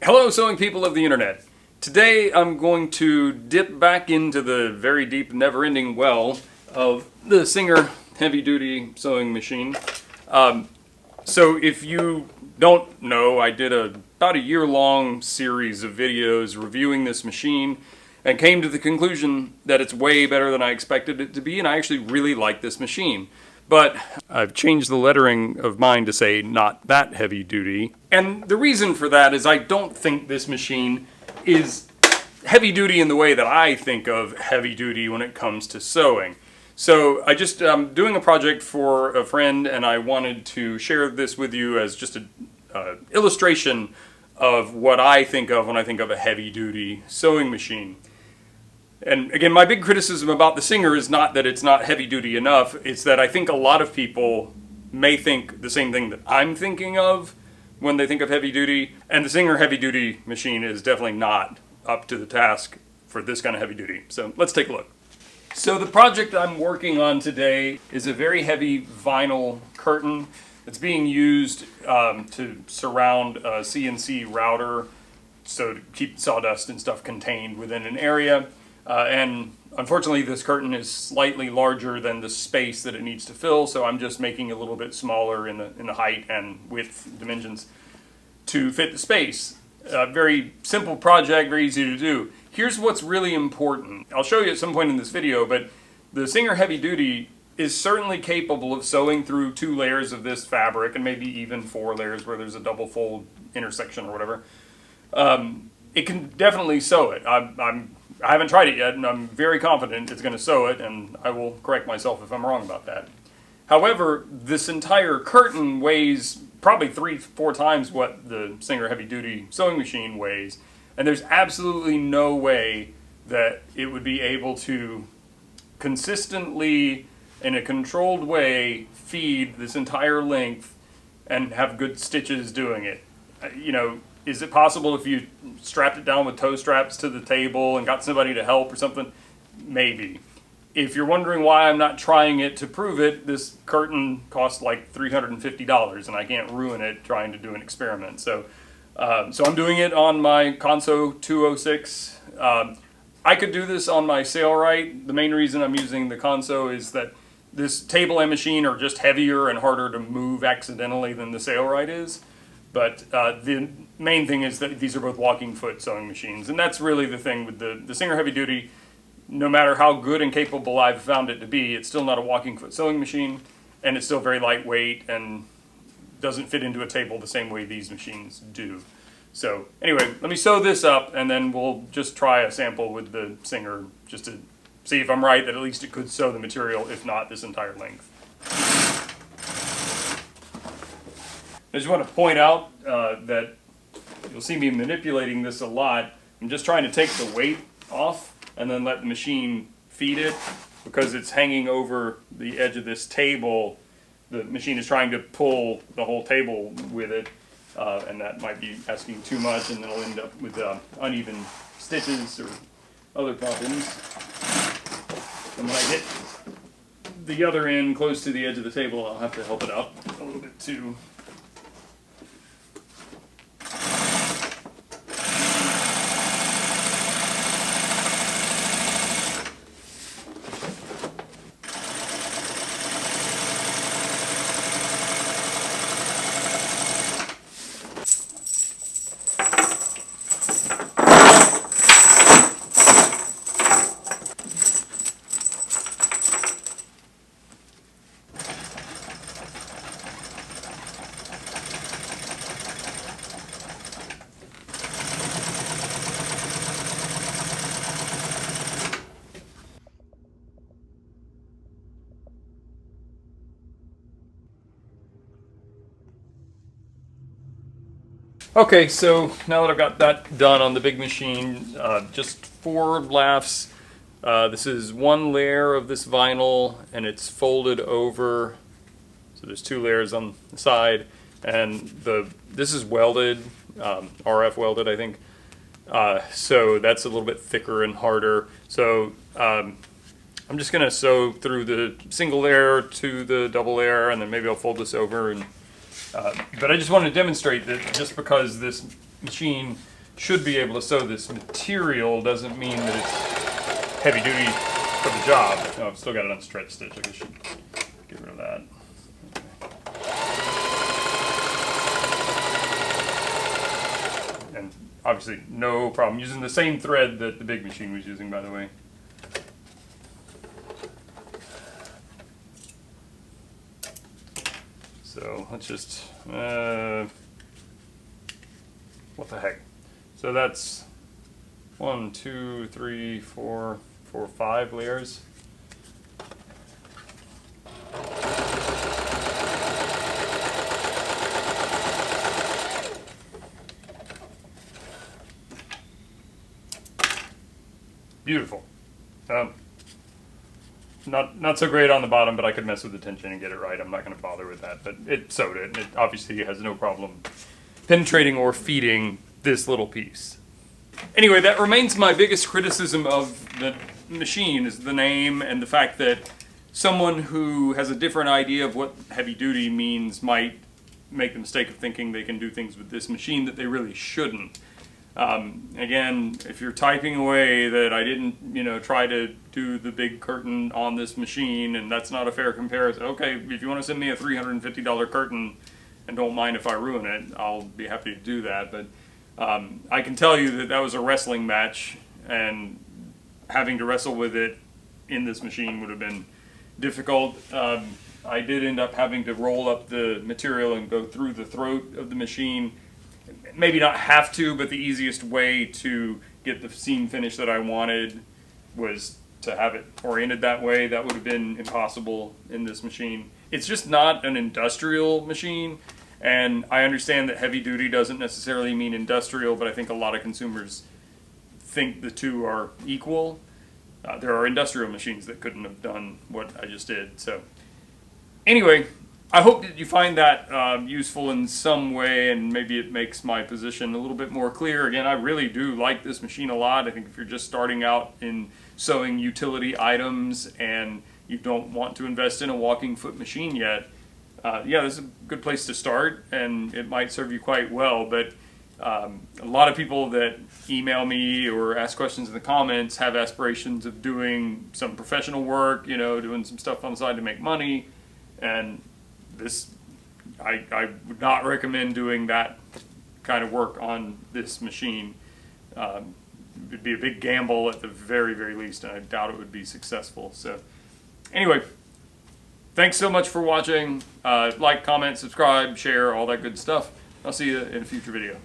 Hello, sewing people of the internet. Today I'm going to dip back into the very deep, never-ending well of the Singer heavy-duty sewing machine. So if you don't know, I did about a year-long series of videos reviewing this machine and came to the conclusion that it's way better than I expected it to be, and I actually really like this machine. But I've changed the lettering of mine to say not that heavy duty. And the reason for that is I don't think this machine is heavy duty in the way that I think of heavy duty when it comes to sewing. So I just doing a project for a friend, and I wanted to share this with you as just an illustration of what I think of when I think of a heavy duty sewing machine. And again, my big criticism about the Singer is not that it's not heavy duty enough, it's that I think a lot of people may think the same thing that I'm thinking of when they think of heavy duty, and the Singer heavy duty machine is definitely not up to the task for this kind of heavy duty. So let's take a look. So the project I'm working on today is a very heavy vinyl curtain that's being used to surround a CNC router, so to keep sawdust and stuff contained within an area. And unfortunately this curtain is slightly larger than the space that it needs to fill, so I'm just making it a little bit smaller in the height and width dimensions to fit the space. Very simple project, very easy to do. Here's what's really important. I'll show you at some point in this video, but the Singer Heavy Duty is certainly capable of sewing through 2 layers of this fabric, and maybe even 4 layers where there's a double fold intersection or whatever. It can definitely sew it. I haven't tried it yet, and I'm very confident it's going to sew it, and I will correct myself if I'm wrong about that. However, this entire curtain weighs probably 3-4 times what the Singer Heavy Duty sewing machine weighs, and there's absolutely no way that it would be able to consistently, in a controlled way, feed this entire length and have good stitches doing it. You know, is it possible if you strapped it down with toe straps to the table and got somebody to help or something? Maybe. If you're wondering why I'm not trying it to prove it, this curtain costs like $350 and I can't ruin it trying to do an experiment. So I'm doing it on my Consew 206. I could do this on my Sailrite. The main reason I'm using the Consew is that this table and machine are just heavier and harder to move accidentally than the Sailrite is. But the main thing is that these are both walking foot sewing machines, and that's really the thing with the Singer Heavy Duty. No matter how good and capable I've found it to be, it's still not a walking foot sewing machine, and it's still very lightweight and doesn't fit into a table the same way these machines do. So anyway, let me sew this up, and then we'll just try a sample with the Singer just to see if I'm right that at least it could sew the material, if not this entire length. I just want to point out that you'll see me manipulating this a lot. I'm just trying to take the weight off and then let the machine feed it, because it's hanging over the edge of this table. The machine is trying to pull the whole table with it, and that might be asking too much, and then I'll end up with uneven stitches or other problems. And when I get the other end close to the edge of the table, I'll have to help it out a little bit too. Okay, so now that I've got that done on the big machine, just 4 laughs. This is 1 layer of this vinyl, and it's folded over. So there's 2 layers on the side, and this is welded, RF welded, I think. So that's a little bit thicker and harder. So I'm just going to sew through the single layer to the double layer, and then maybe I'll fold this over. And but I just want to demonstrate that just because this machine should be able to sew this material doesn't mean that it's heavy duty for the job. Oh, I've still got it on stretch stitch. I guess I should get rid of that. Okay. And obviously no problem using the same thread that the big machine was using, by the way. So let's just, what the heck? So that's 1, 2, 3, 4, 5 layers. Beautiful. Not so great on the bottom, but I could mess with the tension and get it right. I'm not going to bother with that, but it sewed it, and it obviously has no problem penetrating or feeding this little piece. Anyway, that remains my biggest criticism of the machine, is the name and the fact that someone who has a different idea of what heavy duty means might make the mistake of thinking they can do things with this machine that they really shouldn't. Again, if you're typing away that I didn't, try to do the big curtain on this machine and that's not a fair comparison, okay, if you want to send me a $350 curtain and don't mind if I ruin it, I'll be happy to do that. But I can tell you that that was a wrestling match, and having to wrestle with it in this machine would have been difficult. I did end up having to roll up the material and go through the throat of the machine. Maybe not have to, but the easiest way to get the seam finish that I wanted was to have it oriented that way. That would have been impossible in this machine. It's just not an industrial machine, and I understand that heavy duty doesn't necessarily mean industrial, but I think a lot of consumers think the two are equal. There are industrial machines that couldn't have done what I just did. So anyway, I hope that you find that useful in some way, and maybe it makes my position a little bit more clear. Again, I really do like this machine a lot. I think if you're just starting out in sewing utility items and you don't want to invest in a walking foot machine yet, yeah, this is a good place to start, and it might serve you quite well. But a lot of people that email me or ask questions in the comments have aspirations of doing some professional work, doing some stuff on the side to make money, and this, I would not recommend doing that kind of work on this machine. It'd be a big gamble at the very, very least, and I doubt it would be successful. So anyway, thanks so much for watching. Like, comment, subscribe, share, all that good stuff. I'll see you in a future video.